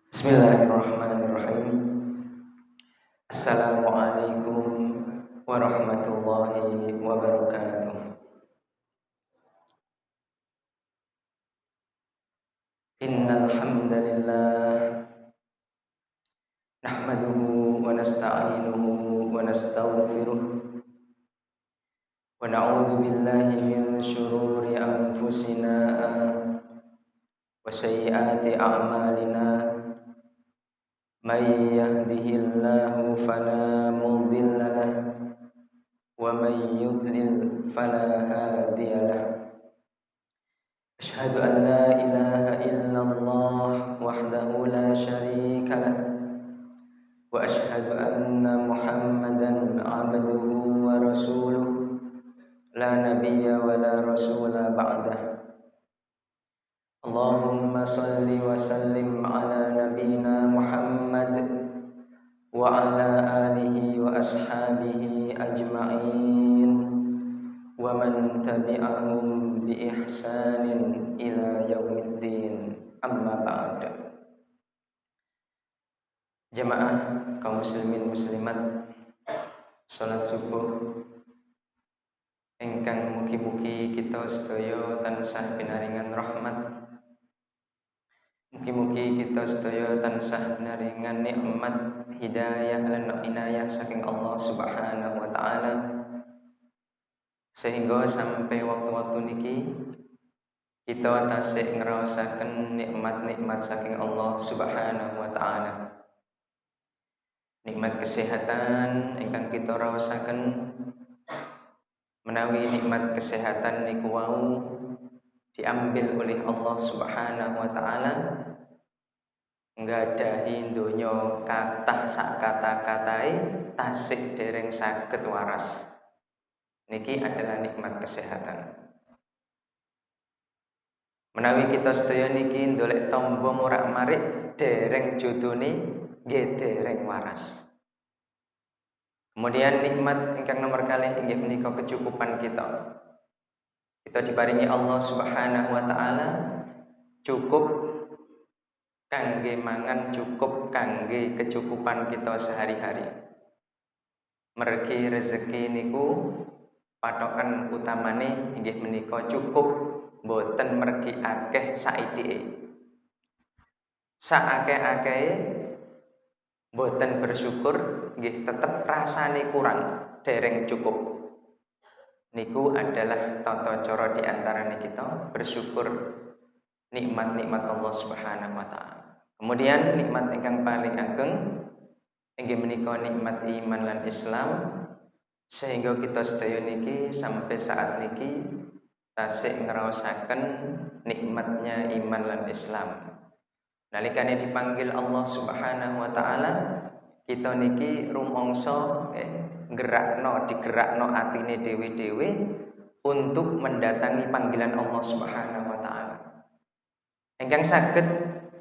Bismillahirrahmanirrahim. Assalamualaikum warahmatullahi wabarakatuh. Innal hamdalillah nahmaduhu wa nasta'inuhu wa nastaghfiruh wa na'udzu billahi min shururi anfusina wa sayyiati a'malina. May yahdihillahu fala mudilla lahu wa may yudlil fala hadiya lahu. Asyhadu an la ilaha illallah wahdahu la syarika lah wa asyhadu anna Muhammadan abduhu wa rasuluh la nabiyya wa la rasula ba'dah. Allahumma salli wa sallim ala nabiyyina Muhammad wa ala alihi wa ashabihi ajma'in wa man tabi'ahum bi ihsanin ila yaumiddin, amma ba'd. Jamaah kaum muslimin muslimat, salat subuh ingkang mugi-mugi kita sedaya tansah pinaringan rahmat. Mugi-mugi kita sedaya tansah pinaringan nikmat hidayah lan inayah saking Allah Subhanahu wa taala, sehingga sampai waktu-waktu niki kita tasik ngraosaken nikmat-nikmat saking Allah Subhanahu wa taala. Nikmat kesehatan ingkang kita raosaken, menawi nikmat kesehatan niku wau diambil oleh Allah Subhanahu wa taala, nggadahi donya kathah sak kata-katai tasik dereng saged waras. Niki adalah nikmat kesehatan. Menawi kita sedaya niki ndolek tamba morak-marik dereng jodone nggih dereng waras. Kemudian nikmat ingkang nomor kalih inggih menika kecukupan kita. Kita diparingi Allah Subhanahu wa taala cukup kangge mangan, cukup kangge kecukupan kita sehari-hari. Mergi rezeki niku patokan utamane inggih menika cukup, boten mergi akeh saithike. Saakeh-akehe boten bersyukur nggih tetep rasane kurang, dereng cukup. Niku adalah tata cara di antarane kita bersyukur nikmat-nikmat Allah Subhanahu wa taala. Kemudian nikmat ingkang paling ageng inggih menika nikmat iman lan Islam, sehingga kita sedaya niki sampai saat niki tasik ngraosaken nikmatnya iman lan Islam. Nalikane dipanggil Allah Subhanahu wa taala, kita niki rumangsa digerakno atine dewe-dewe untuk mendatangi panggilan Allah Subhanahu wa taala. Ingkang saged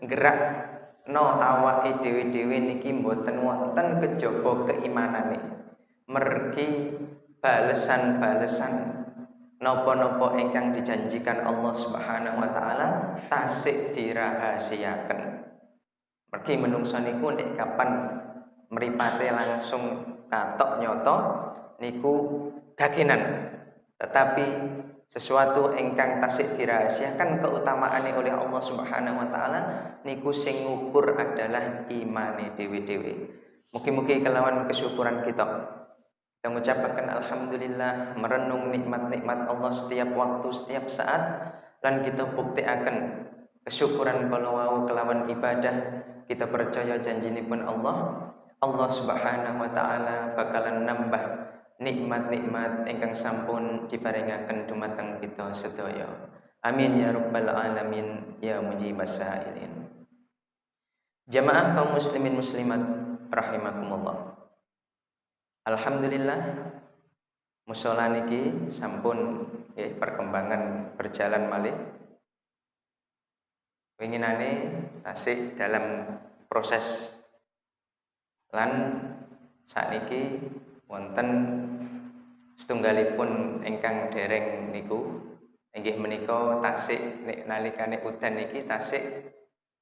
gerakno awake dewe-dewe niki mboten wonten kejaba keimanane. Mergi balesan-balesan napa-napa ingkang dijanjikan Allah Subhanahu wa taala tasik dirahasiaken. Mergi menungsa niku nek kapan mripate langsung katok nyoto niku gagenan, tetapi sesuatu ingkang tasik dirahasiakan keutamaane oleh Allah Subhanahu wa taala niku sing ngukur adalah imane dewe-dewe. Mugi-mugi kelawan kesyukuran kita mengucapkan alhamdulillah, merenung nikmat-nikmat Allah setiap waktu, setiap saat, dan kita buktiaken kesyukuran kalau wau kelawan ibadah. Kita percaya janjinipun Allah Subhanahu wa taala bakalan nambah nikmat-nikmat ingkang sampun diparingaken dumateng kita sedaya. Amin ya rabbal alamin ya mujibas sa'ilin. Jamaah kaum muslimin muslimat rahimakumullah. Alhamdulillah mushola niki sampun perkembangan berjalan malih. Winginane tasik dalam proses lan sakniki wonten setunggalipun ingkang dereng niku inggih menika tasik nalikane udan niki tasik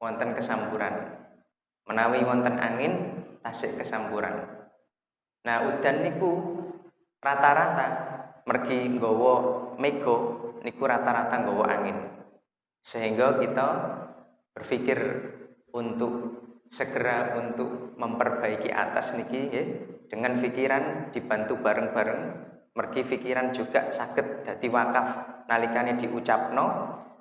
wonten kesamburan. Menawi wonten angin tasik kesampuran. Nah, udan niku rata-rata mergi nggawa mega niku rata-rata nggawa angin. Sehingga kita berpikir untuk segera untuk memperbaiki atas niki nggih dengan pikiran dibantu bareng-bareng, mergi pikiran juga saged dadi wakaf nalikane diucapno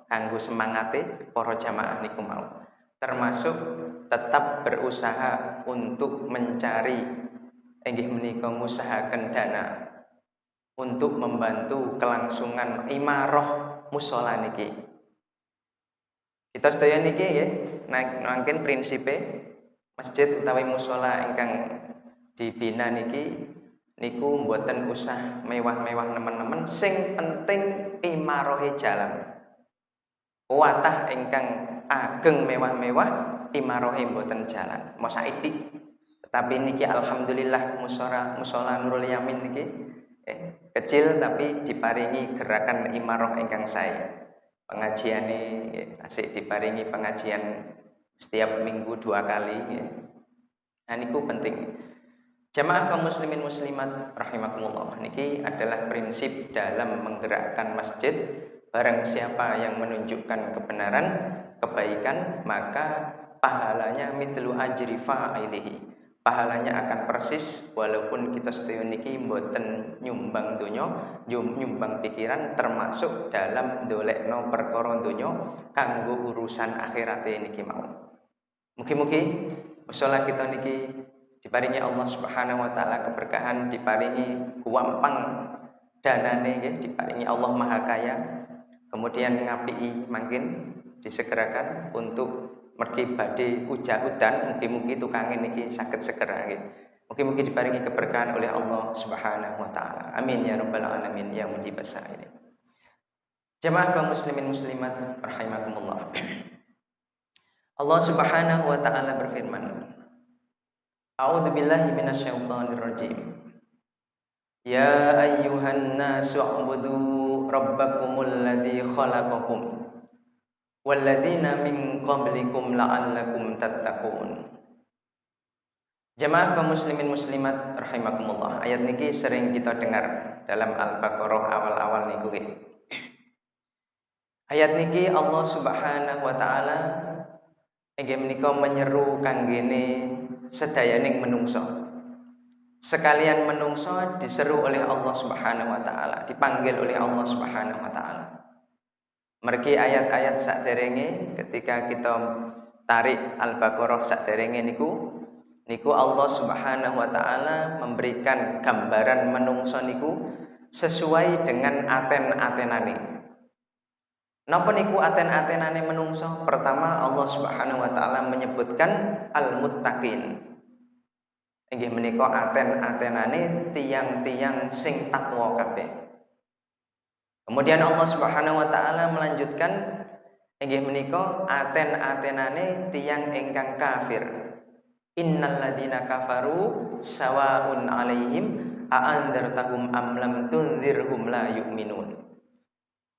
kanggo semangate para jamaah niku mau. Termasuk tetap berusaha untuk mencari inggih menika ngusahaken dana untuk membantu kelangsungan imarah musala niki. Kita sedaya niki nggih nangken prinsipe masjid utawi musala ingkang dibina niki niku mboten usah mewah-mewah nemen-nemen, sing penting imarohe jalan. Kuwatah ingkang ageng mewah-mewah imarohe mboten jalan. Mosok itik. Tetapi niki alhamdulillah musala Nurul Yamin niki kecil tapi diparingi gerakan imaroh ingkang sae. Pengajiane asik diparingi pengajian setiap minggu 2 kali nggih. Nah niku penting. Jamaah kaum muslimin muslimat rahimakumullah niki adalah prinsip dalam menggerakkan masjid. Barang siapa yang menunjukkan kebenaran, kebaikan, maka pahalanya mitlu ajri fa'ilihi. Pahalanya akan persis walaupun kita sedaya niki mboten nyumbang donya, nyumbang pikiran termasuk dalam ndolekno perkara donya kanggo urusan akhirate niki mau. Mugi-mugi musala kita niki diparingi Allah Subhanahu wa taala keberkahan, diparingi gampang danane nggih, diparingi Allah Maha Kaya. Kemudian ngapiki mangkin disegerakan untuk mergi badhe udan, mugi-mugi tukange niki saged segera nggih. Mugi-mugi diparingi keberkahan oleh Allah Subhanahu wa taala. Amin ya rabbal alamin ya mujibas sa'ilin. Jamaah kaum muslimin muslimat rahimakumullah. Allah Subhanahu wa taala berfirman, A'udzu billahi minasyaitonir rajim. Ya ayyuhan nasu u'budu rabbakumul ladzi khalaqakum walladzina min qablikum la'allakum tattaqun. Jamaah kaum muslimin muslimat rahimakumullah. Ayat niki sering kita dengar dalam Al-Baqarah awal-awal niku nggih. Ayat niki Allah Subhanahu wa taala inggih menika menyeru kanggene sedayaning menungso. Sekalian menungso diseru oleh Allah Subhanahu wa taala, dipanggil oleh Allah Subhanahu wa taala. Mergi ayat-ayat saderenge ketika kita tarik Al-Baqarah saderenge niku Allah Subhanahu wa taala memberikan gambaran menungso niku sesuai dengan aten-atenane. Napa niku aten-atenane menungso? Pertama Allah Subhanahu wa taala menyebutkan al-muttaqin. Inggih menika aten-atenane tiyang-tiyang sing takwa kabeh. Kemudian Allah Subhanahu wa taala melanjutkan inggih menika aten-atenane tiyang ingkang kafir. Innal ladzina kafaru sawaun 'alaihim a'andzartahum am lam tunzirhum la yu'minun.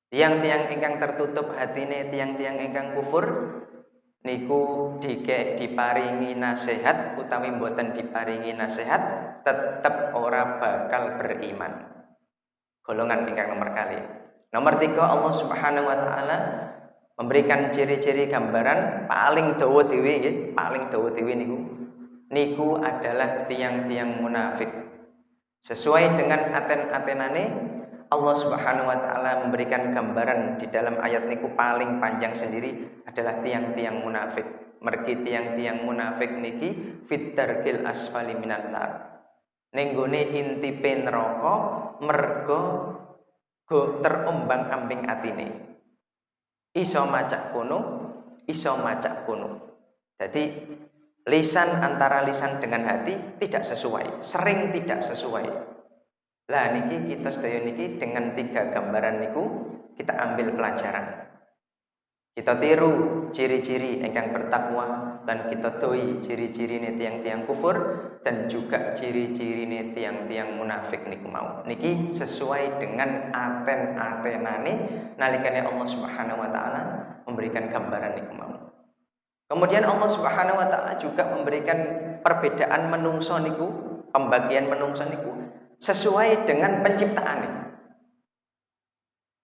Tiang-tiang ingkang tertutup hatine, tiang-tiang ingkang kufur niku diparingi nasihat utawi mboten diparingi nasihat tetep ora bakal beriman. Golongan ingkang nomor kali. Nomor 3 Allah Subhanahu wa taala memberikan ciri-ciri gambaran paling dawa dhewe nggih, paling dawa dhewe niku adalah tiang-tiang munafik. Sesuai dengan aten-atenane Allah Subhanahu wa taala memberikan gambaran di dalam ayat niku paling panjang sendiri adalah tiang-tiang munafik. Mergi tiang-tiang munafik niki fitdarkil asfali minan nar. Ning gone intipe neraka merga go terombang-ambing atine. Iso macak kono, iso macak kono. Jadi lisan antara lisan dengan hati tidak sesuai, sering tidak sesuai. Lah niki kita sedaya niki dengan 3 gambaran niku kita ambil pelajaran. Kita tiru ciri-ciri ingkang bertakwa dan kita doi ciri-cirine tiang-tiang kufur dan juga ciri-cirine tiang-tiang munafik niku mau. Niki sesuai dengan aten-atenane nalikane Allah Subhanahu wa taala memberikan gambaran niku mau. Kemudian Allah Subhanahu wa taala juga memberikan perbedaan menungso niku, pembagian menungso niku sesuai dengan penciptaannya.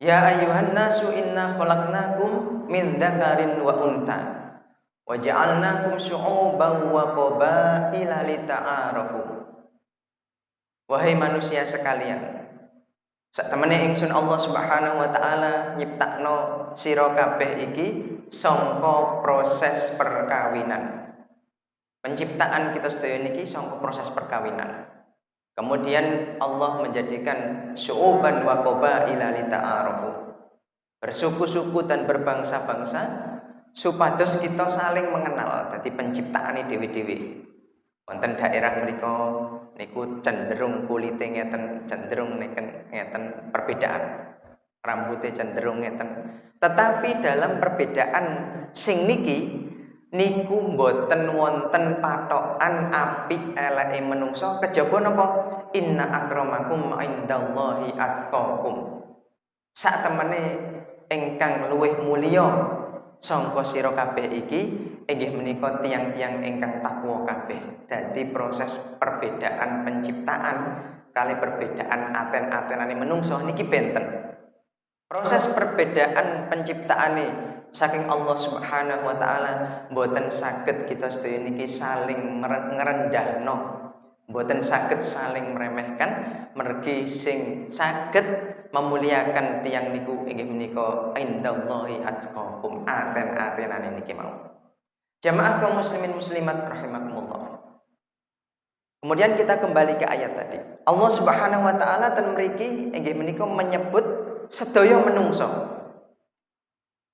Ya ayyuhan nasu inna khalaqnakum min dzakarin wa untha wa ja'alnakum syu'uban wa qabaila lita'arafu. Wahai manusia sekalian, saktemene ingsun Allah Subhanahu wa taala nyiptakno sira kabeh iki sangka proses perkawinan. Penciptaan kita sedaya niki sangka proses perkawinan. Kemudian Allah menjadikan syu'uban wa qabaila lita'arafu. Bersuku-suku dan berbangsa-bangsa supados kita saling mengenal. Dadi penciptaane dewi-dewi. Wonten daerah mriku niku cenderung kulite ngeten, cenderung ngeten perbedaan. Rambutnya cenderung ngeten. Tetapi dalam perbedaan sing niki niku mboten wonten patokan apik eleke menungso kejaba napa inna akramakum indallahi atqakum. Sak temene ingkang luwih mulya sangka sira kabeh iki inggih menika tiyang-tiyang ingkang takwa kabeh. Dadi proses perbedaan penciptaan kali perbedaan aten-atenane menungso niki benten. Proses perbedaan penciptaane saking Allah Subhanahu wa taala mboten saged kita sedaya niki saling ngrendahno, mboten saged saling meremehkan, mergi sing saged memuliakan tiyang niku inggih menika indallahi atqakum, aten-atenane niki mau. Jamaah kaum muslimin muslimat rahimakumullah. Kemudian kita kembali ke ayat tadi. Allah Subhanahu wa taala ten mriki inggih menika menyebut sedaya menungso.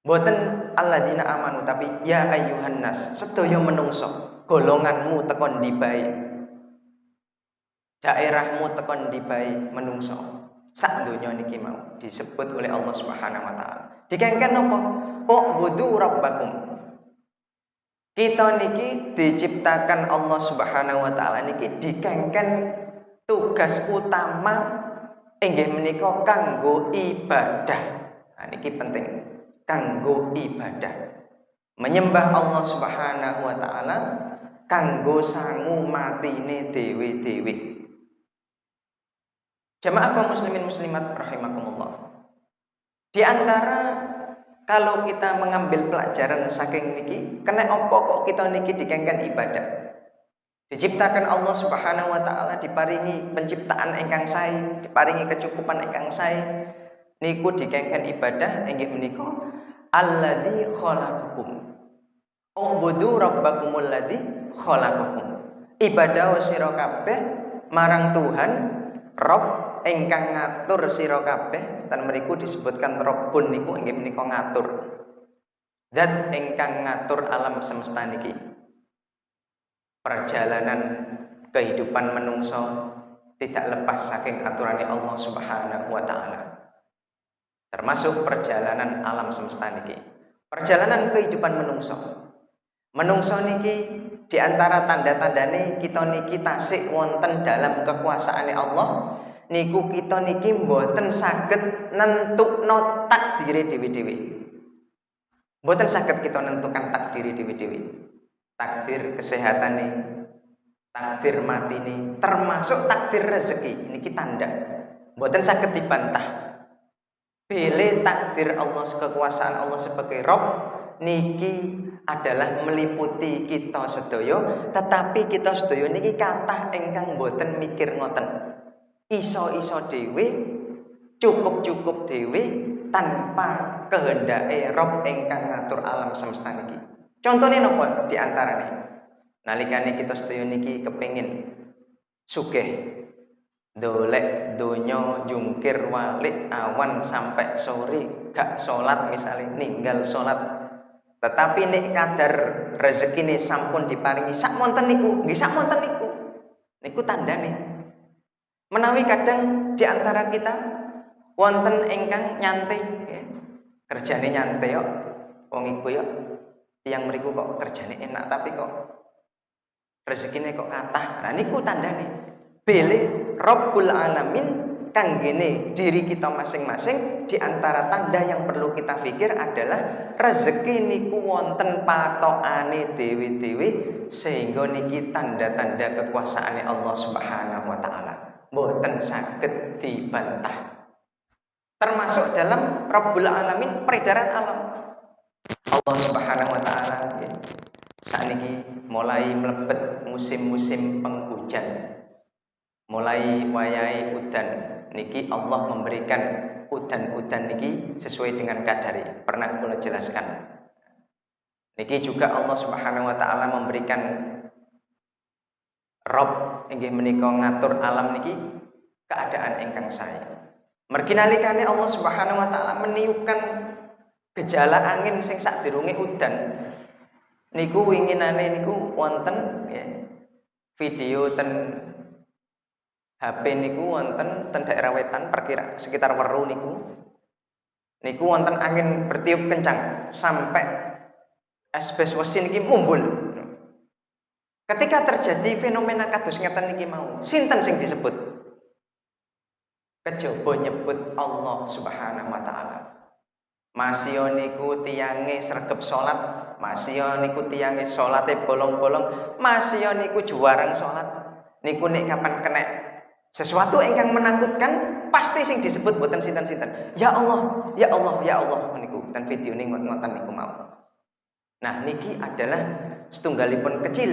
Mboten alladzina amanu tapi ya ayyuhan nas, sedaya menungso. Golonganmu tekon ndi bae. Daerahmu tekon ndi bae menungso. Sak donya niki mau disebut oleh Allah Subhanahu wa taala. Dikengken napa? U'budu rabbakum. Kita niki diciptakan Allah Subhanahu wa taala niki dikengken tugas utama inggih menika kanggo ibadah. Nah niki penting. Kanggo ibadah. Menyembah Allah Subhanahu wa taala kanggo sangu matine dewi-dewi. Jamaah kaum muslimin muslimat rahimakumullah. Di antara kalau kita mengambil pelajaran saking niki, kena apa kok kita niki dikengken ibadah? Diciptakan Allah Subhanahu wa taala diparingi penciptaan ingkang sae, diparingi kecukupan ingkang sae. Niku dikengken ibadah inggih menika alladzi khalaqakum. Ubudu rabbakumul ladzi khalaqakum. Ibadah sira kabeh marang Tuhan Rabb ingkang ngatur sira kabeh, dan mriku disebutkan Rabbun niku inggih menika ngatur. Zat ingkang ngatur alam semesta niki. Perjalanan kehidupan menungso tidak lepas saking aturannya Allah Subhanahu wa taala. Termasuk perjalanan alam semesta niki. Perjalanan kehidupan menungso. Menungso niki di antara tanda-tandane kita niki tasik wonten dalam kekuasaane Allah, niku kita niki mboten saged nentukno takdire dewi-dewi. Mboten saged kita nentukan takdire dewi-dewi. Takdir kesehatan nih, takdir mati nih, termasuk takdir rezeki. Niki tanda. Mboten saged dibantah. Bile takdir Allah, kekuasaan Allah sebagai Rabb niki adalah meliputi kita sedaya, tetapi kita sedaya niki kathah ingkang mboten mikir ngoten. Iso-iso dhewe, cukup-cukup dhewe tanpa kehendake Rabb ingkang ngatur alam semesta niki. Contohnya napa di antarane? Nalikane kita sedaya niki kepengin sugih, dolek donya jungkir walik awan sampai sore gak salat misalnya ninggal salat. Tetapi nek kadar rezekine sampun diparingi sak monten niku, nggih sak monten niku. Niku tandane. Menawi kadang di antara kita wonten ingkang nyantai, kerjane nyantai kok. Wong iku ya yang mriku kok kerjane enak tapi kok rezekine kok kathah. Nah niku tandane bele Rabbul Alamin kanggene diri kita masing-masing. Di antara tanda yang perlu kita pikir adalah rezeki niku wonten patokane dewe-dewe, sehingga niki tanda-tanda kekuasaane Allah Subhanahu wa taala mboten saged dibantah. Termasuk dalam Rabbul Alamin, peredaran alam. Allah Subhanahu wa taala sakniki mulai mlebet musim-musim penghujan. Mulai wayahe udan niki Allah memberikan udan-udan niki sesuai dengan kadari. Pernah kula jelaskan. Niki juga Allah Subhanahu wa taala memberikan Rob inggih menika ngatur alam niki keadaan ingkang sae. Mergi nalikane Allah Subhanahu wa taala meniupkan gejala angin sing sadurunge udan niku winginane niku wonten ya, video ten HP niku wonten ten daerah wetan perkira sekitar weru niku wonten angin bertiup kencang sampai asbes wesi niki mumbul. Ketika terjadi fenomena kados ngeten niki mau, sinten sing disebut? Kejaba nyebut Allah Subhanahu wa taala. Masya niku tiyange sregep salat, masya niku tiyange salate bolong-bolong, masya niku juwareng salat. Niku nek kapan kena sesuatu ingkang menakutkan, pasti sing disebut boten sinten-sinten. Ya Allah, ya Allah, ya Allah niku ten video ngoten niku mau. Nah, niki adalah setunggalipun kecil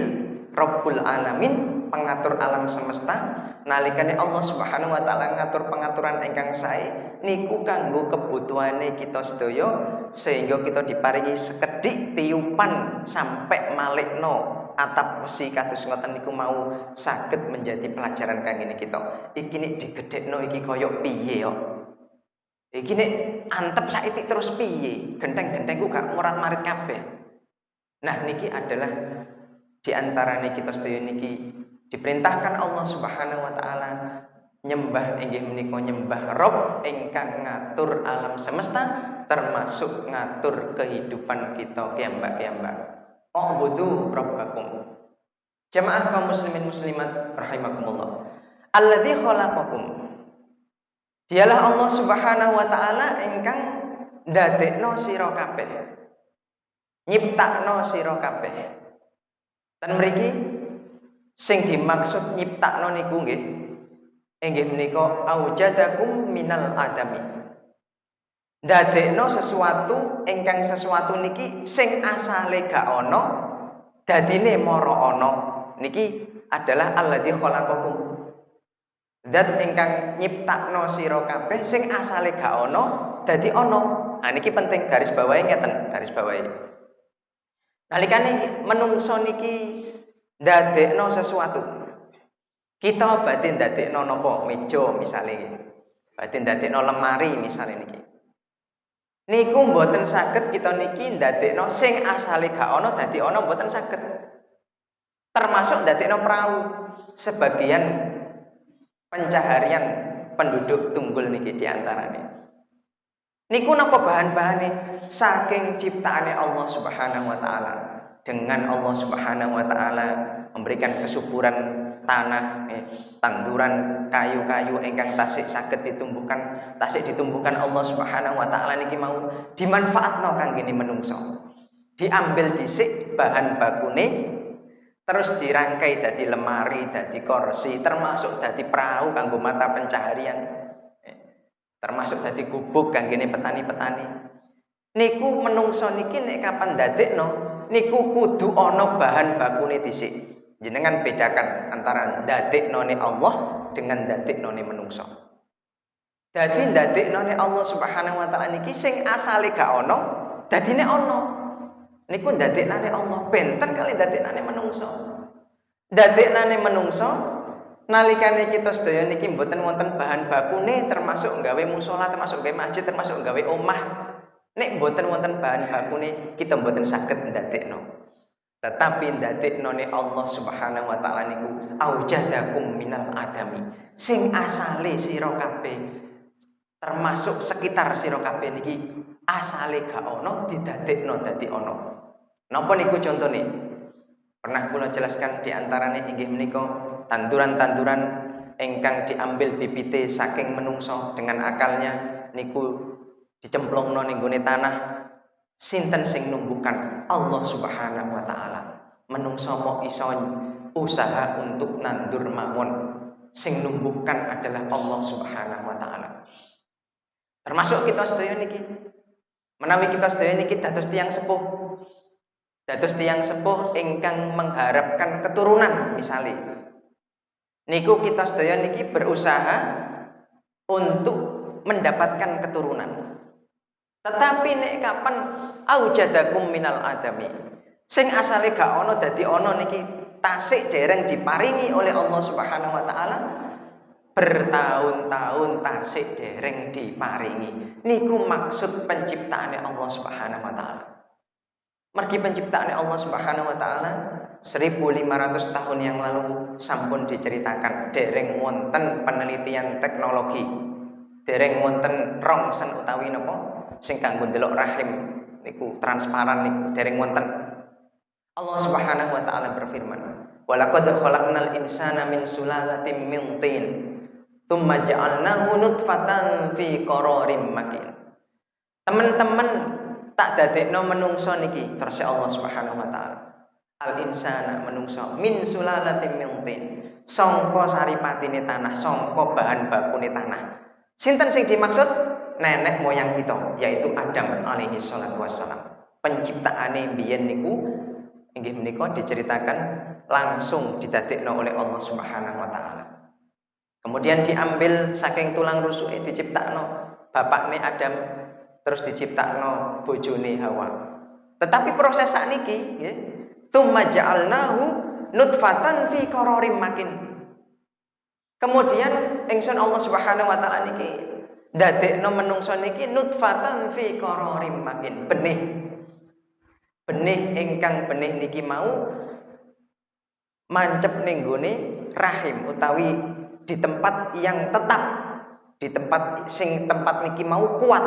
Rabbul Alamin, pengatur alam semesta. Nalikane Allah Subhanahu wa taala ngatur pengaturan ingkang sae niku kanggo kebutuhane kita sedaya, sehingga kita diparingi sekedhik tiupan sampai malikno atap wesi kados ngoten niku mau saged menjadi pelajaran kangge kita. Iki nek digedhekno iki kaya piye yo? Iki nek antep saiki terus piye? Genteng-gentengku gak morat-marit kabeh. Nah, niki adalah di antarane kita sedaya niki diperintahkan Allah Subhanahu wa taala nyembah inggih menika nyembah Rabb ingkang ngatur alam semesta, termasuk ngatur kehidupan kita kiambak-kiambak. U'budu rabbakum. Jamaah kaum muslimin muslimat rahimakumullah. Alladzi khalaqakum. Dialah Allah Subhanahu wa taala ingkang ndadekno sira kabeh. Nyiptakno sira kabeh. Dan mriki sing dimaksud nyiptakno niku nggih inggih menika aujadakum minal adami. Ndadekno sesuatu ingkang sesuatu niki sing asale gak ana dadine mara ana. Niki adalah alladzi khalaqakum. Zat ingkang nyiptakno sira kabeh sing asale gak ana dadi ana. Nah niki penting garis bawahi ngeten, garis bawahi. Nalikane menungso niki ndadekno sesuatu. Kita badhe ndadekno napa? Meja misale. Badhe ndadekno lemari misale niki. Niku mboten saged kita niki ndadekno sing asale gak ana dadi ana mboten saged. Termasuk ndadekno perahu. Sebagian pencaharian penduduk Tunggul niki diantarane. Niku napa bahan-bahane? Saking ciptaane Allah Subhanahu wa taala. Dengan Allah Subhanahu wa taala memberikan kesuburan tanah, tanduran kayu-kayu ingkang tasik saged ditumbuhkan Allah Subhanahu wa taala niki mau dimanfaatno kanggene menungso. Diambil dhisik bahan bakune terus dirangkai dadi lemari, dadi kursi, termasuk dadi perahu kanggo mata pencaharian. Termasuk dadi gubuk kanggene petani-petani. Niku menungso niki nek kapan ndadekno niku kudu ana bahan bakune dhisik. Jenengan bedakan antara ndadeknone Allah dengan ndadeknone menungso. Dadi ndadeknone Allah Subhanahu wa taala niki sing asale gak ana, dadine ana. Niku ndadeknane Allah, benten kali ndadeknane menungso. Ndadeknane menungso nalikane kita sedaya niki mboten wonten bahan bakune, termasuk gawe musala, termasuk gawe masjid, termasuk gawe omah. Nek mboten wonten bahan bakune, kita mboten saged ndadekno. Tetapi ndadeknone Allah Subhanahu wa taala niku aujadakum minal adami. Sing asale sira kabeh, termasuk sekitar sira kabeh niki asale gak ana didadekno dadi ana. Napa niku contone? Pernah kula jelaskan di antarane inggih menika tanduran-tanduran ingkang diambil bibite saking menungso dengan akalnya niku dicemplungno ning gone tanah. Sinten sing numbuhkan? Allah Subhanahu wa taala. Menungso mok iso usaha untuk nandur mawon. Sing numbuhkan adalah Allah Subhanahu wa taala. Termasuk kita sedaya niki. Menawi kita sedaya niki dados tiyang sepuh. Dados tiyang sepuh ingkang mengharapkan keturunan misalnya. Niku kita sedaya niki berusaha untuk mendapatkan keturunan. Tetapi nek kapan aujadakum minal adami, sing asale gak ono dadi ono niki tasik dereng diparingi oleh Allah Subhanahu wa taala, bertahun-tahun tasik dereng diparingi. Niku maksud penciptaane Allah Subhanahu wa taala. Mergi penciptaane Allah Subhanahu wa taala 1500 tahun yang lalu sampun diceritakan dereng wonten penelitian teknologi. Dereng wonten rongsen utawi napa sing kanggo ndelok rahim niku transparan niku dereng wonten. Allah Subhanahu wa taala berfirman, "Walaqad khalaqnal insana min sulalatin min tin, tsumma ja'alnahu nutfatan fi qararim makin." Teman-teman tak dadekno menungso niki terus Allah Subhanahu wa taala. Al insana menungso min sulalatin min tin. Sangka saripatine tanah, sangka bahan bakune tanah. Sinten sing dimaksud? Nenek moyang kita, yaitu Adam alaihi salatu wassalam. Penciptaane biyen niku inggih menika diceritakan langsung didadekno oleh Allah Subhanahu wa taala. Kemudian diambil saking tulang rusuke diciptakno bapakne Adam, terus diciptakno bojone Hawa. Tetapi proses sakniki nggih, tsumma ja'alnahu nutfatan fi qararim makin. Kemudian ingsun Allah Subhanahu wa taala niki ndadekno menungso niki nutfatan fi qararim makin, benih. Benih ingkang benih niki mau mancep ning gone rahim utawi di tempat yang tetap, di tempat sing tempat niki mau kuat.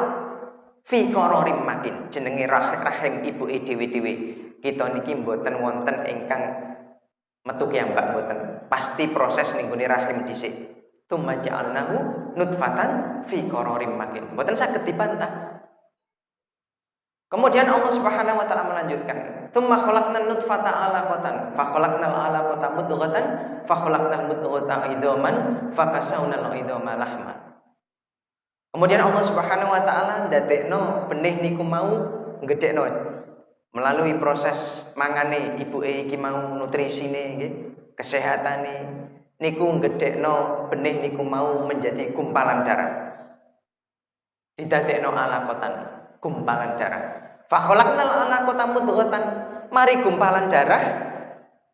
Fi qararim makin, jenenge rahim ibuke dhewe-dhewe. Kita niki mboten wonten ingkang metu kiambak mboten. Pasti proses ning gone rahim dhisik. Tsumma ja'alnahu nutfatan fi qararim makin. Mboten saged dibantah. Kemudian Allah Subhanahu wa taala melanjutkan, "Tsumma khalaqnan nutfata 'alaqatan, fa khalaqnal 'alaqata mudghatan, fa khalaqnal mudghata idhaman, fa kasawnal idhama lahma." Kemudian Allah Subhanahu wa taala ndadekno benih niku mau gedhekno melalui proses mangane ibuke iki mau nutrisine nggih, kesehatane niku gedhekno benih niku mau menjadi gumpalan darah. Didadekno alaqatan, gumpalan darah. Fa khalaqnal alaqata mudghatan, mari gumpalan darah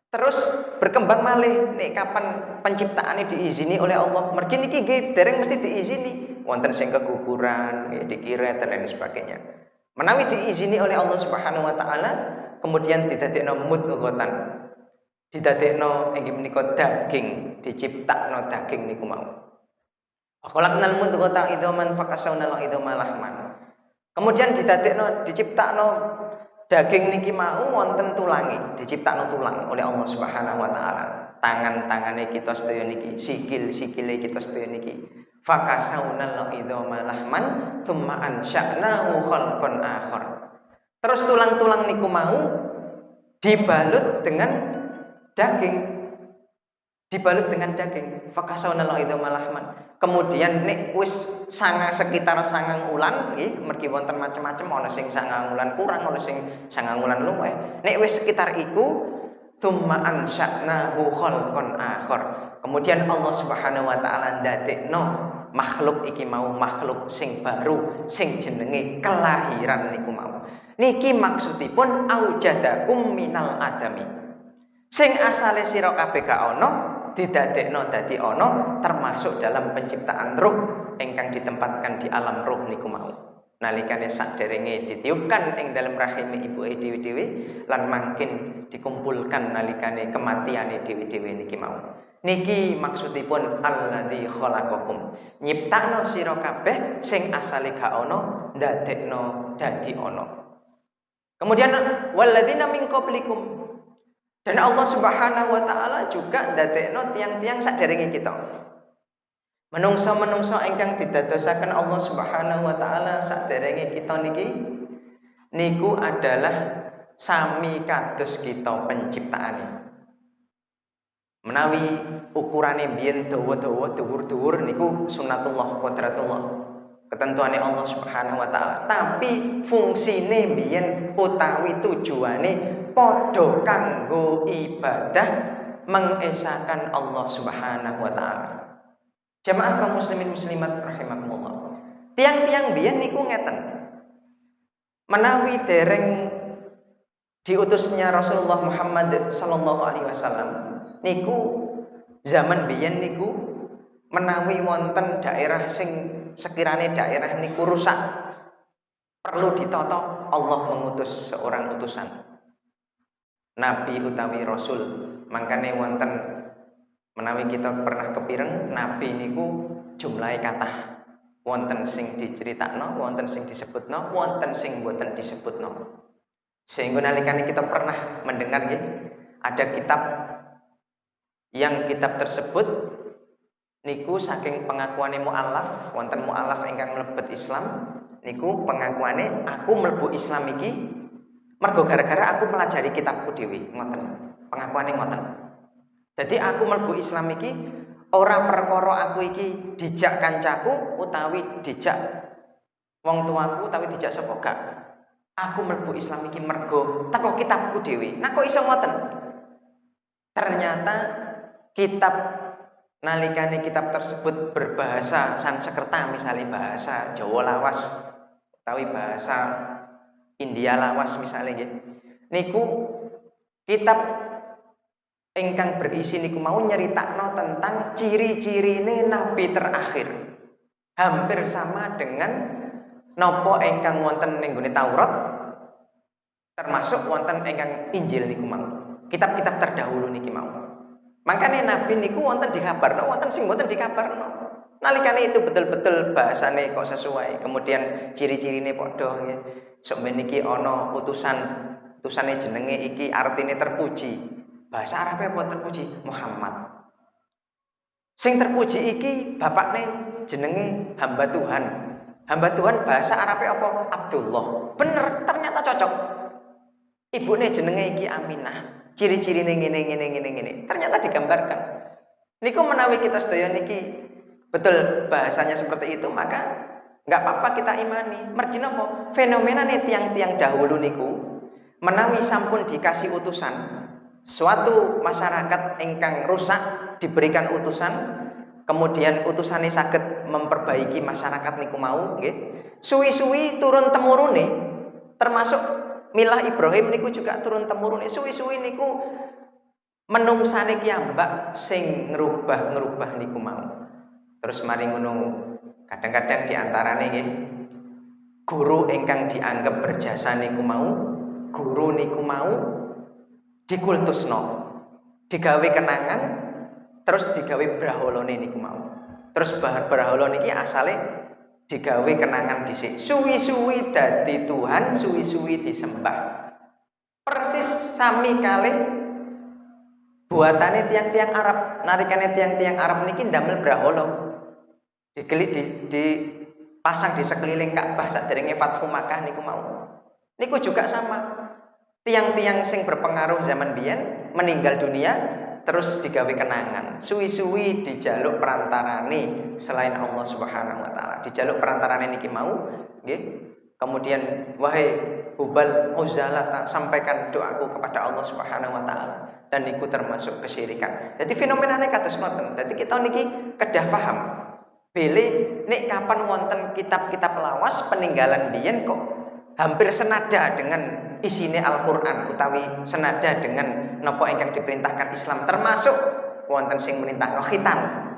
terus berkembang malih nek kapan penciptaane diizini oleh Allah. Mergi niki nggih dereng mesti diizini. Wonten sing keguguran, nggih dikiret dan lain sebagainya. Menawi diizini oleh Allah Subhanahu wa taala, kemudian didadekno mudghatan. Didadekno inggih menika daging, diciptakno daging niku mau. Khalaqnal mudghata idhaman fakasawnal idhama lahman. Kemudian diciptakno daging niki mau wonten tulange, diciptakno tulang oleh Allah Subhanahu wa taala. Tangan-tangane kita sedaya niki, sikil-sikile kita sedaya niki. Fakasawnal idhama lahman tsumma ansya'nahu khalqan akhar. Terus tulang-tulang niku mau dibalut dengan daging, dibalut dengan daging. Fakasawnal idhama lahman. Kemudian nek wis sekitar 9 wulan nggih, mergi wonten macem-macem, ana sing 9 wulan kurang, ana sing 9 wulan luwih. Nek wis sekitar iku tsumma ansya'nahu khalqan akhar. Kemudian Allah Subhanahu wa taala ndadekno makhluk iki mau makhluk sing baru, sing jenenge kelahiran niku mau. Niki maksudipun aujadakum minal adami. Sing asale sira kabeh gak ana didadekno dadi ana, termasuk dalam penciptaan ruh ingkang ditempatkan di alam ruh niku mau. Nalikane saderenge ditiupkan ing dalam rahim ibuke dhewe-dhewe lan mangkin dikumpulkan nalikane kematiane dhewe-dhewe niki mau. Niki maksudipun alladzi khalaqakum. Nyiptakno sira kabeh sing asale gak ana ndadekno dadi ana. Kemudian walladzina min qablikum. Dan Allah Subhanahu wa taala juga ndadekno tiang-tiang saderenge kita. Menungso-menungso ingkang didadosaken Allah Subhanahu wa taala saderenge kita niki niku adalah sami kados kita penciptaane. Menawi ukurane biyen dawa-dawa dhuwur-dhuwur niku sunatullah qadratullah. Ketentuane Allah Subhanahu wa taala. Tapi fungsine biyen utawi tujuane padha kanggo ibadah mengesahkan Allah Subhanahu wa taala. Jamaah kaum muslimin muslimat rahimakumullah. Tiang-tiang biyen niku ngeten. Menawi dereng diutusnya Rasulullah Muhammad sallallahu alaihi wasallam niku zaman biyen niku menawi wonten daerah sing sekiranya daerah niku rusak perlu ditata, Allah mengutus seorang utusan nabi utawi rasul. Mangkane wonten menawi kita pernah kepireng nabi niku jumlahe kathah, wonten sing diceritakno, wonten sing disebutno, wonten sing boten disebutno. Sehingga nalikane kita pernah mendengar ya, ada kitab yang kitab tersebut niku saking pengakuane mu'alaf, wonten mu'alaf ingkang mlebet Islam niku pengakuane aku mlebu Islam iki mergo gara-gara aku melajari kitabku dhewe, ngoten. Pengakuane ngoten. Jadi aku mlebu Islam iki ora perkara aku iki dijak kancaku utawi dijak wong tuaku utawi dijak sapa gak. Aku mlebu Islam iki mergo teko kitabku dhewe. Nah kok iso ngoten? Ternyata kitab nalikane kitab tersebut berbahasa Sanskerta, misalnya bahasa Jawa lawas utawi bahasa India lawas misalnya nggih. Niku kitab ingkang berisi niku mau nyeritakno tentang ciri-cirine nabi terakhir. Hampir sama dengan napa ingkang wonten ning nggone Taurat termasuk wonten ingkang Injil niku mau. Kitab-kitab terdahulu niki mau. Makanya nabi niku wonten dikabarno, wonten sing mboten dikabarno. Nalikane itu betul-betul bahasane kok sesuai, kemudian ciri-cirine padha nggih. Sok men niki ana utusane jenenge iki artine terpuji. Bahasa Arabe apa terpuji? Muhammad. Sing terpuji iki bapakne jenenge hamba Tuhan. Hamba Tuhan bahasa Arabe apa? Abdullah. Bener, ternyata cocok. Ibune jenenge iki Aminah. Ciri-cirine ngene. Ternyata digambarkan. Niku menawi kita sedaya niki betul bahasanya seperti itu, maka enggak apa-apa kita imani. Mergi napa? Fenomenane tiang-tiang dahulu niku menawi sampun dikasih utusan, suatu masyarakat ingkang rusak diberikan utusan, kemudian utusane saged memperbaiki masyarakat niku mau nggih. Suwi-suwi turun temurune termasuk milah Ibrahim niku juga turun temurune. Suwi-suwi niku menungsane kiyambak sing ngerubah niku mau. Terus mari ngono kadang-kadang diantarane nggih guru ingkang dianggap berjasa niku mau, guru niku mau dikultusno, digawe kenangan, terus digawe braholane niku mau. Terus brahala niki asale digawe kenangan dhisik. Suwi-suwi dadi Tuhan, suwi-suwi disembah. Persis sami kalih buatane tiang-tiang Arab. Narikane tiang-tiang Arab niki ndamel brahala. Dipasang di sekeliling Ka'bah saderenge Fathu Makkah niku mau. Niku juga sama. Tiang-tiang sing berpengaruh zaman biyen meninggal dunia terus digawe kenangan. Suwi-suwi dijaluk perantarane selain Allah Subhanahu wa taala. Dijaluk perantarane niki mau, nggih. Kemudian wahai Hubal Uzzalah sampaikan doaku kepada Allah Subhanahu wa taala. Dan niku termasuk kesyirikan. Jadi fenomenane kados ngoten. Jadi kita niki kedah paham. Bele nek kapan wonten kitab-kitab lawas peninggalan biyen kok hampir senada dengan isine Al-Qur'an utawi senada dengan napa ingkang diperintahkan Islam, termasuk wonten sing merintahno khitan.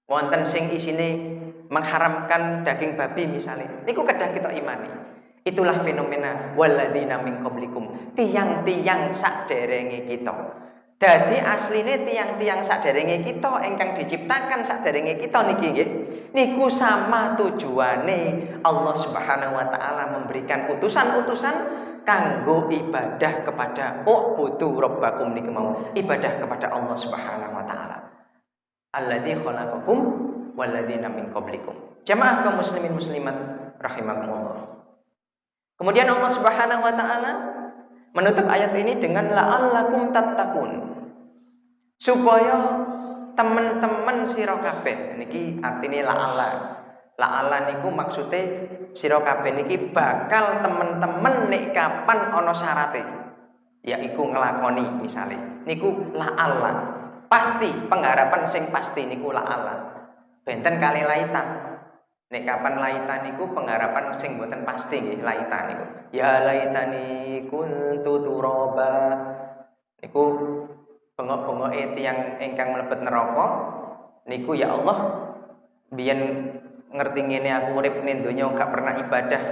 Wonten sing isine mengharamkan daging babi misalnya. Niku kedah kita imani. Itulah fenomena walladzina min qablikum. Tiang-tiang saderenge kita. Dadi asline tiang-tiang saderenge kita ingkang diciptakan saderenge kita niki nggih. Niku sama tujuane Allah Subhanahu wa taala memberikan utusan-utusan kanggo ibadah kepada ubudu rabbakum niku mau. Ibadah kepada Allah Subhanahu wa taala. Alladzi khalaqakum walladzina min qablikum. Jamaah kaum muslimin muslimat rahimakumullah. Kemudian Allah Subhanahu wa taala menutup ayat ini dengan la'allakum tattaqun. Supaya teman-teman sira kabeh niki artine la'alla. La'alla niku maksude sira kabeh niki bakal teman-teman nek kapan ana syarate. Yaiku nglakoni misale. Niku la'alla. Pasti pengharapan sing pasti niku la'alla. Benten kali laita. Nek kapan laita niku pengharapan sing boten pasti nggih laita niku. Ya laitani kuntu turaba. Niku bengok-bengoke tiyang ingkang mlebet neraka niku ya Allah biyen ngerti ngene aku urip ning donya gak pernah ibadah.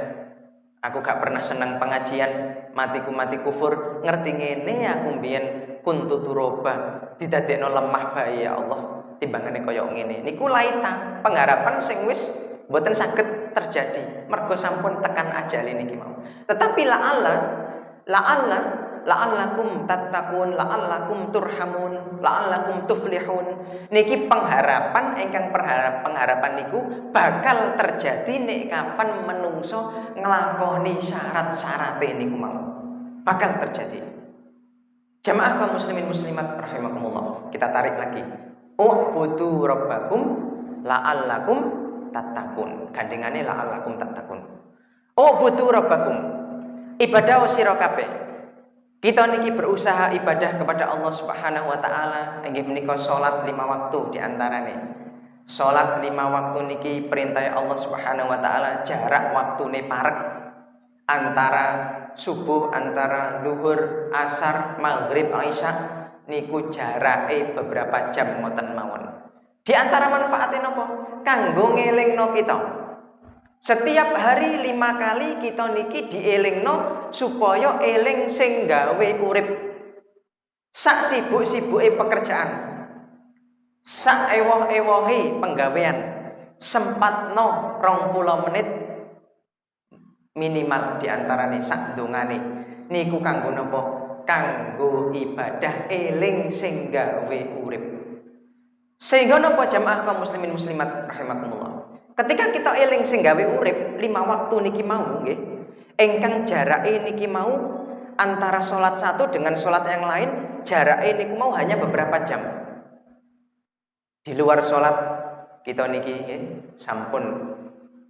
Aku gak pernah seneng pengajian, matiku mati kufur. Ngerti ngene aku biyen kuntu turaba, didadekno lemah bae ya Allah. Timbangane kaya ngene. Niku laita, pengharapan sing wis mboten saged terjadi mergo sampun tekan ajal niki mau. Tetapi la'allakum tattaqun, la'allakum turhamun, la'allakum tuflihun. Niki pengharapan ingkang pengharapan niku bakal terjadi nek kapan menungso nglakoni syarat-syarate niku mau. Bakal terjadi. Jamaah kaum muslimin muslimat rahimakumullah. Kita tarik lagi. U'budu rabbakum la'allakum tattaqun. Gandengane la'allakum tattaqun. U'budu rabbakum. Ibadah sira kabeh. Kita niki berusaha ibadah kepada Allah Subhanahu wa taala inggih menika salat 5 waktu di antarane. Salat 5 waktu niki perintah Allah Subhanahu wa taala, jarak waktune parek antara subuh, antara zuhur, asar, maghrib, isya niku jarake beberapa jam ngoten mawon. Di antara manfaatnya napa? Kanggo ngelingno kita. Setiap hari 5 kali kita niki dielingno supaya eling sing gawe urip. Sak sibuk-sibuke pekerjaan, sak ewoh-ewohe penggawean, sempatno 20 menit minimal diantarane sak dongane niku kanggo napa? Kanggo ibadah eling sing gawe urip. Sehingga napa jamaah kaum muslimin muslimat rahimakumullah. Ketika kita eling sing gawe urip 5 waktu niki mau nggih, ingkang jarake niki mau antara salat satu dengan salat yang lain jarake niku mau hanya beberapa jam. Di luar salat kita niki nggih sampun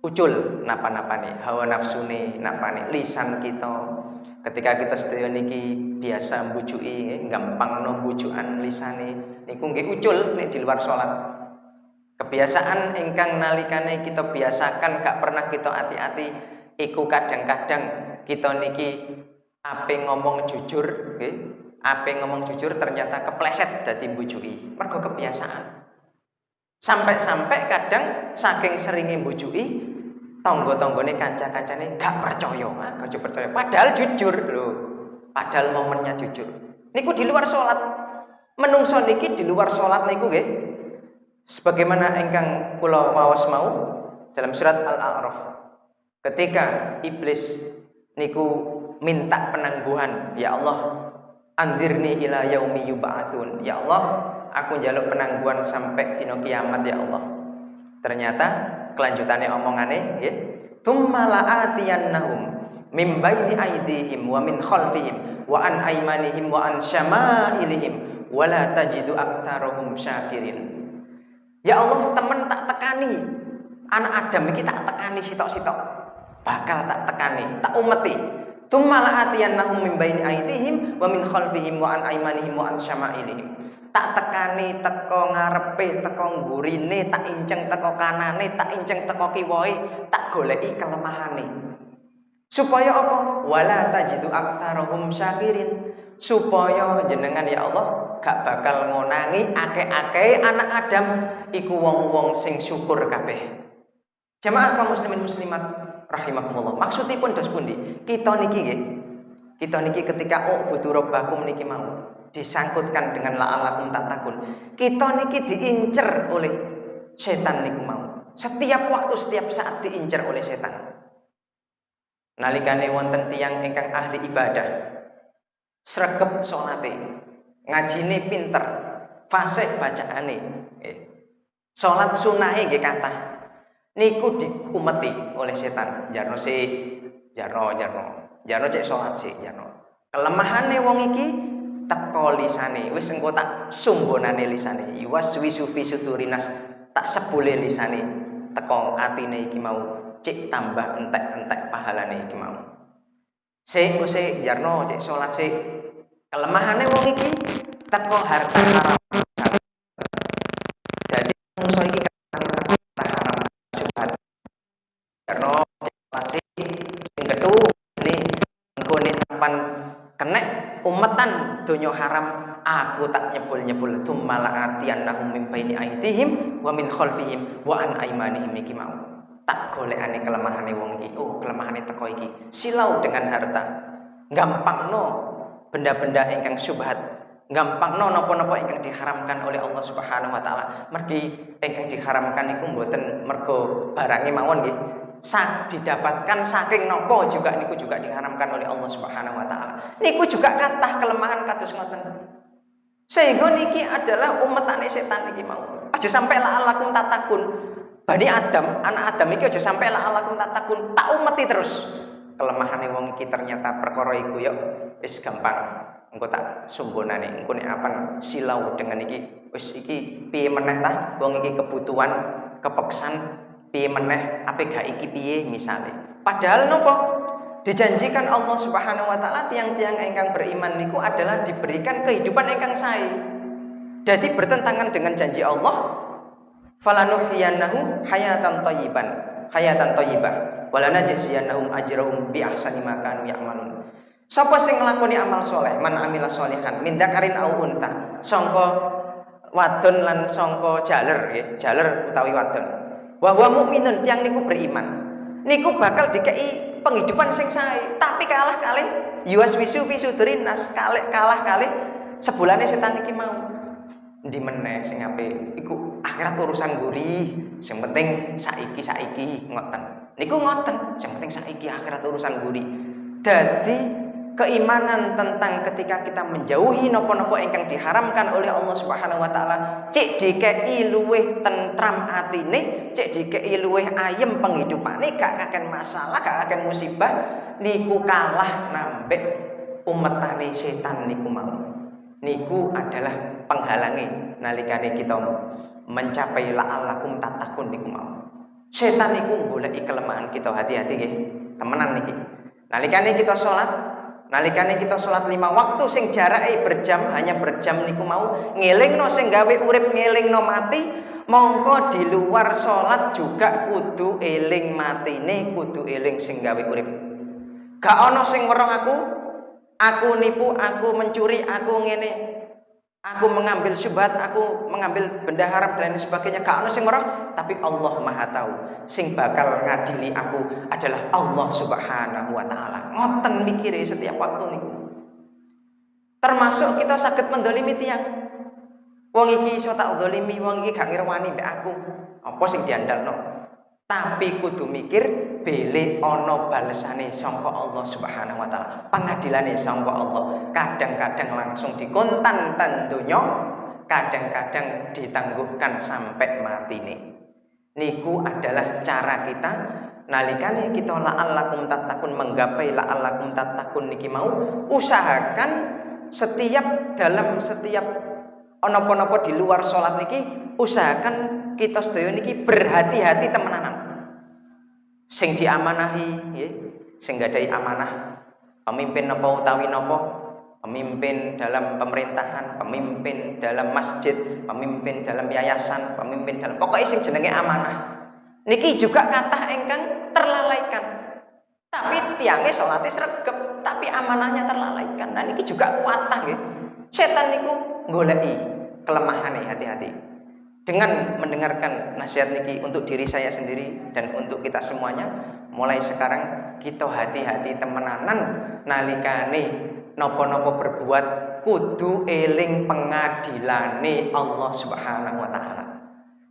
ucul napa-napane, hawa nafsune napane, lisan kita. Ketika kita sedaya niki biasa mbujuki, gampang no bujukan lisane, niku nggih ucul nek di luar salat. Kebiasaan ingkang nalikane kita biasakan gak pernah kita ati-ati, iku kadang-kadang kita niki ape ngomong jujur, nggih. Ape ngomong jujur ternyata kepleset dadi mbujuki, mergo kebiasaan. Sampai-sampai kadang saking seringe mbujuki, tangga-tanggane kanca-kancane gak percaya, gak percaya. Padahal jujur lho. Padahal momennya jujur. Niku di luar salat. Menungso niki di luar salat niku nggih. Sebagaimana ingkang kula waos mau dalam surat Al-A'raf. Ketika iblis niku minta penangguhan, ya Allah, anzirni ila yaumi yub'atsun. Ya Allah, aku njaluk penangguhan sampai dina kiamat ya Allah. Ternyata kelanjutannya omongane nggih, tsumma la'atiyannahum min baini aydihim wa min khalfihim wa an aymanihim wa an syama'ilihim wa la tajidu aktsarahum syakirin. Ya Allah, temen tak tekani. Anak Adam iki tak tekani sitok-sitok. Bakal tak tekani, tak umeti. Tsumma la'atiyannahum min baini aydihim wa min khalfihim wa an aymanihim wa an syama'ilihim. Tak tekani teko ngarepe, teko nggurine, tak inceng teko kanane, tak inceng teko kiwohe, tak goleki kelemahane. Supaya apa? Wala tajidu aktsarahum syakirin. Supaya jenengan ya Allah gak bakal ngonangi akeh-akeh anak Adam iku wong-wong sing syukur kabeh. Jamaah kaum muslimin muslimat rahimakumullah. Maksudipun dos pundi? Kita niki nggih. Kita niki ketika ubudu rabbakum niki mau disangkutkan dengan la'allakum tattaqun. Kita niki diincer oleh setan niku mau. Setiap waktu, setiap saat diincer oleh setan. Nalikane wonten tiyang ingkang ahli ibadah, sregep salate, ngajine pinter, fasih bacaane. Salat sunahe nggih kathah. Niku dikumeti oleh setan. Jarno cek salat sik jarno. Kelemahane wong iki teko lisane. Wis engko tak sumbonane lisane. Yuwaswisu fi sudurinas, tak sebule lisane. Teko atine iki mau cek tambah entek-entek pahalane iki mau. Sik jarno cek salat sik. Kelemahane wong iki teko harta haram. Jadi manusa iki harta haram syubhat. Jarno cek salat sik sing kedhu ini engko nek kapan kenek umetan donya haram aku tak nyebul-nyebul tummalaatiyannahum min baini aidihim wa min khalfihim wa an aimanihim iki mau. Tak golekane kelemahane wong iki. Oh, kelemahane teko iki. Silau dengan harta. Gampangno benda-benda ingkang syubhat. Gampangno napa-napa ingkang diharamkan oleh Allah Subhanahu wa taala. Mergi ingkang diharamkan iku mboten mergo barange mawon nggih. Didapatkan saking nopo juga niku juga diharamkan oleh Allah Subhanahu wa taala. Niku juga kathah kelemahan kados ngoten. Sehingga niki adalah umatane setan niki mau. Aja sampai la'alakum tatakun. Bani Adam, anak Adam iki aja sampai la'alakum tatakun. Tak umeti terus. Kelemahane wong iki ternyata perkara iku yo wis gampang. Engko tak sumbonane, engko nek apan silau dengan iki wis iki piye meneh ta? Wong iki kebutuhan, kepeksan piye meneh ape gak iki piye misale. Padahal nopo? Dijanjikan Allah Subhanahu wa taala tiang-tiang ingkang beriman niku adalah diberikan kehidupan ingkang sae. Jadi bertentangan dengan janji Allah, falanuhyiyannahu hayatan thayyibah walanajziyannahum ajrahum bi ahsani ma kanu ya'malun. Sapa sing nglakoni amal saleh, man amila sholihan min dzakarin aw unta, sangka wadon lan sangka jaler nggih, jaler utawi wadon. Wa huwa mukminun, tiyang niku beriman. Niku bakal dikei penghidupan sing sae, tapi kalah kalih yuwaswisu fi sudurin nas, kalah kalih sebulane setan iki mau. Endi meneh sing apik iku akhirat urusan guri, sing penting saiki ngoten. Niku ngoten, sing penting saiki akhirat urusan guri. Dadi keimanan tentang ketika kita menjauhi napa-napa ingkang diharamkan oleh Allah Subhanahu wa taala, cek dikei luweh tentram atine, cek dikei luweh ayem penghidupane, gak kaken masalah, gak kaken musibah, niku kalah nambek umetane setan niku mau. Niku adalah penghalangi nalikane kita mencapai la'allakum tatakun niku mau. Setan niku goleki kelemahan kita, hati-hati nggih. Temenan niki. Nalikane kita salat 5 waktu sing jarake hanya berjam niku mau, ngelingno sing gawe urip, ngelingno mati, mongko di luar salat juga kudu eling matine, kudu eling sing gawe urip. Gak ana sing weruh aku nipu, aku mencuri, aku ngene, aku mengambil syubhat, aku mengambil benda haram dan lain sebagainya. Gak ono sing weruh, tapi Allah Maha tahu. Sing bakal ngadili aku adalah Allah Subhanahu wa taala. Ngoten mikire setiap waktu niku. Termasuk kita saged mendolimi tiyang. Wong iki iso tak dolimi, wong iki gak ngirwani mbek aku. Apa sing diandalno? Tapi kudu mikir bele ana balesane sangka Allah Subhanahu wa taala. Pangadilane sangka Allah. Kadang-kadang langsung dikontan ten donya, kadang-kadang ditangguhkan sampai matine. Niku adalah cara kita nalikane kita la'allakum tattaqun, menggapai la'allakum tattaqun niki mau, usahakan dalam setiap ana-apa di luar salat niki, usahakan kita sedaya niki berhati-hati temenanan. Sing diamanahi nggih, sing gadahi amanah, pemimpin napa utawi napa, pemimpin dalam pemerintahan, pemimpin dalam masjid, pemimpin dalam yayasan, pemimpin dalam pokoknya sing jenenge amanah. Niki juga kathah ingkang terlalaikan. Tapi tiange salate sregep, tapi amanahnya terlalaikan. Nah niki juga kuatah nggih. Setan niku goleki kelemahane, hati-hati. Dengan mendengarkan nasihat niki untuk diri saya sendiri dan untuk kita semuanya, mulai sekarang kita hati-hati temenanan nalikane napa-napa berbuat kudu eling pengadilane Allah Subhanahu wa taala.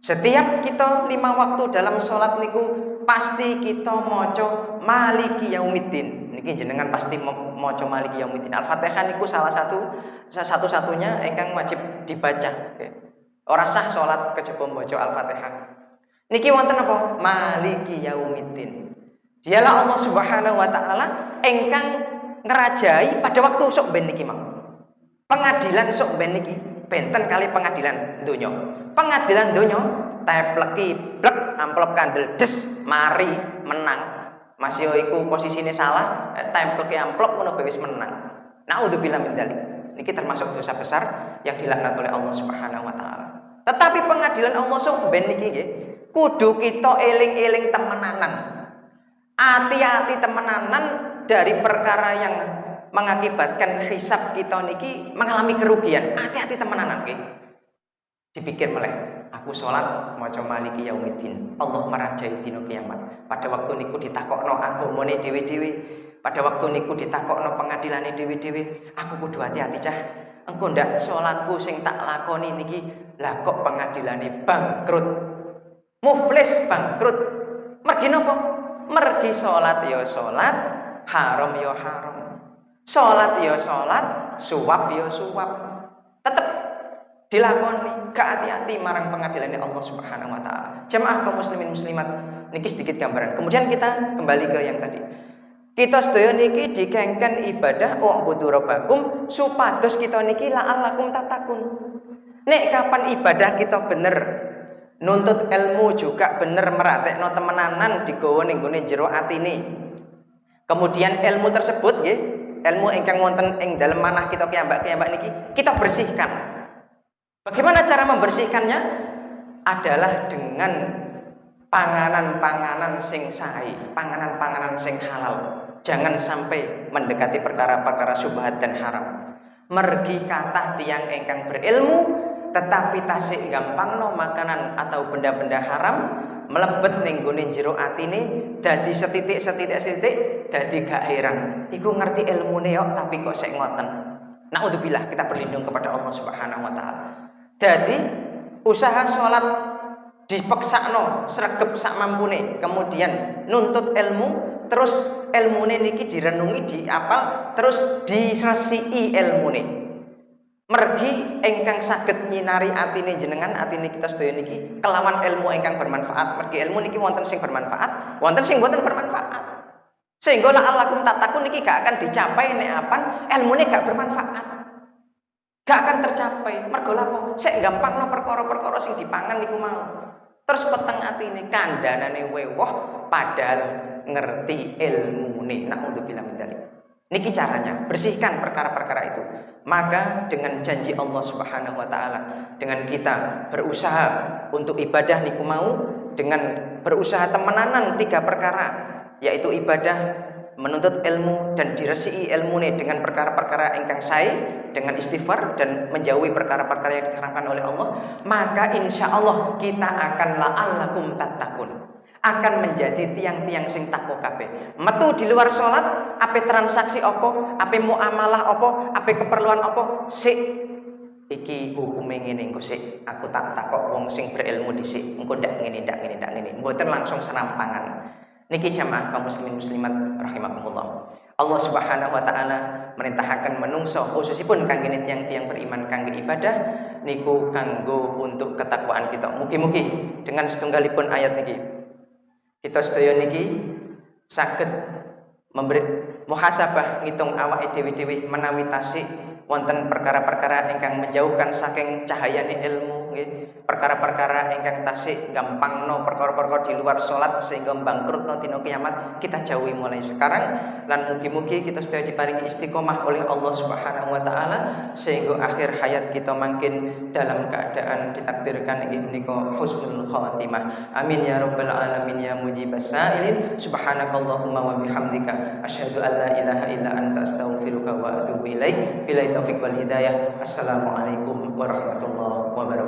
Setiap kita 5 waktu dalam sholat niku pasti kita maca Maliki Yaumiddin. Niki jenengan pasti maca Maliki Yaumiddin. Al-Fatihah niku salah satu-satunya ingkang wajib dibaca. Ora sah salat kejaba maca Al-Fatihah. Niki wonten apa? Maliki yaumiddin. Dialah Allah Subhanahu wa taala ingkang ngerajai pada waktu sok ben niki mau. Pengadilan sok ben niki benten kali pengadilan donya. Pengadilan donya tepleki blek amplop kandel des mari menang. Masih iku posisine salah, tepleki amplop ngono wis menang. Naudzubillah min dzalik. Niki termasuk dosa besar yang dilaknat oleh Allah Subhanahu wa taala. Tetapi pengadilan Allah sok ben niki nggih kudu kita eling-eling temenanan. Hati-hati temenanan dari perkara yang mengakibatkan hisab kita niki mengalami kerugian. Hati-hati temenanan nggih. Dipikir meleh, aku sholat maca maliki yaumiddin. Allah merajai dina kiamat. Pada waktu niku ditakokno agamane dhewe-dhewe. Pada waktu niku ditakokno pengadilane dhewe-dhewe, aku kudu hati-hati cah. Engko ndak salatku sing tak lakoni niki lah kok pengadilane bangkrut. Muflis bangkrut. Mergi napa? Mergi salat ya salat, haram ya haram. Salat ya salat, suwap ya suwap. Tetep dilakoni, gak hati-hati marang pengadilannya Allah Subhanahu wa taala. Jemaah kaum muslimin muslimat, niki sedikit gambaran. Kemudian kita kembali ke yang tadi. Kita sedaya niki dikengken ibadah u'budu rabbakum supados kita niki la'allakum tatakun. Nek kapan ibadah kita bener, nuntut ilmu juga bener meratekno temenanan digawa ning gone jero atine. Kemudian ilmu tersebut nggih, ilmu ingkang wonten ing dalem manah kita kiyambak-kiyambak niki kita bersihkan. Bagaimana cara membersihkannya? Adalah dengan panganan-panganan sing sae, panganan-panganan sing halal. Jangan sampai mendekati perkara-perkara syubhat dan haram. Mergi kathah tiyang ingkang berilmu tetapi tasik gampangno makanan atau benda-benda haram mlebet ning gone jero atine dadi setitik dadi gak heran. Iku ngerti ilmune yo tapi kok sik ngoten. Naudzubillah, kita berlindung kepada Allah Subhanahu wa taala. Jadi usaha sholat dipeksakno sregep sak mampune, kemudian nuntut ilmu, terus ilmune niki direnungi, diapal, terus diresiki ilmune. Mergi ingkang saged nyinari atine jenengan, atine kita sedaya niki kelawan ilmu ingkang bermanfaat. Mergi ilmu niki wonten sing bermanfaat, wonten sing boten bermanfaat. Sehingga la'allakum tatakun niki gak akan dicapai nek apan ilmune gak bermanfaat. Gak akan tercapai. Mergo lapo? Sek gampangno perkara-perkara sing dipangan niku mau. Terus peteng atine kandhanane wewoh padahal ngerti ilmune. Naudzubillah min dzalik. Niki caranya, bersihkan perkara-perkara itu. Maka dengan janji Allah Subhanahu wa taala, dengan kita berusaha untuk ibadah niku mau, dengan berusaha temenanan 3 perkara, yaitu ibadah, menuntut ilmu dan diresiki ilmune dengan perkara-perkara ingkang sae, dengan istighfar dan menjauhi perkara-perkara yang diharamkan oleh Allah, maka insya Allah kita akan la'allakum tattaqun, akan menjadi tiang-tiang sing takwa kabeh. Metu di luar salat, ape transaksi apa, ape muamalah apa, ape keperluan apa, sik iki hukume ngene engko sik aku tak takok wong sing berilmu dhisik, engko ndak ngene ndak ngene ndak ngene, mboten langsung serampangan. Niki jamaah kaum muslimin muslimat rahimakumullah. Allah Subhanahu wa taala merintahkan menungso khususipun kangge tiyang-tiyang beriman kangge ibadah niku kanggo untuk ketakwaan kita. Mugi-mugi dengan setunggalipun ayat niki kita sedaya niki saged memberi muhasabah ngitung awake dhewe-dhewe menawi tasik wonten perkara-perkara ingkang menjauhkan saking cahayane ilmu nggih, perkara-perkara ingkang tasik gampangno perkara-perkara di luar salat sehingga bangkrutno dina kiamat, kita jauhi mulai sekarang lan mugi-mugi kita sedaya diparingi istiqomah oleh Allah Subhanahu wa taala sehingga akhir hayat kita makin dalam keadaan ditakdirkan inggih menika husnul khatimah. Amin ya rabbal alamin ya mujibas sa'ilin. Subhanakallahumma wa bihamdika asyhadu an la ilaha illa anta astaghfiruka wa atubu ilaik. Bila taufiq wal hidayah. Assalamualaikum warahmatullahi wabarakatuh.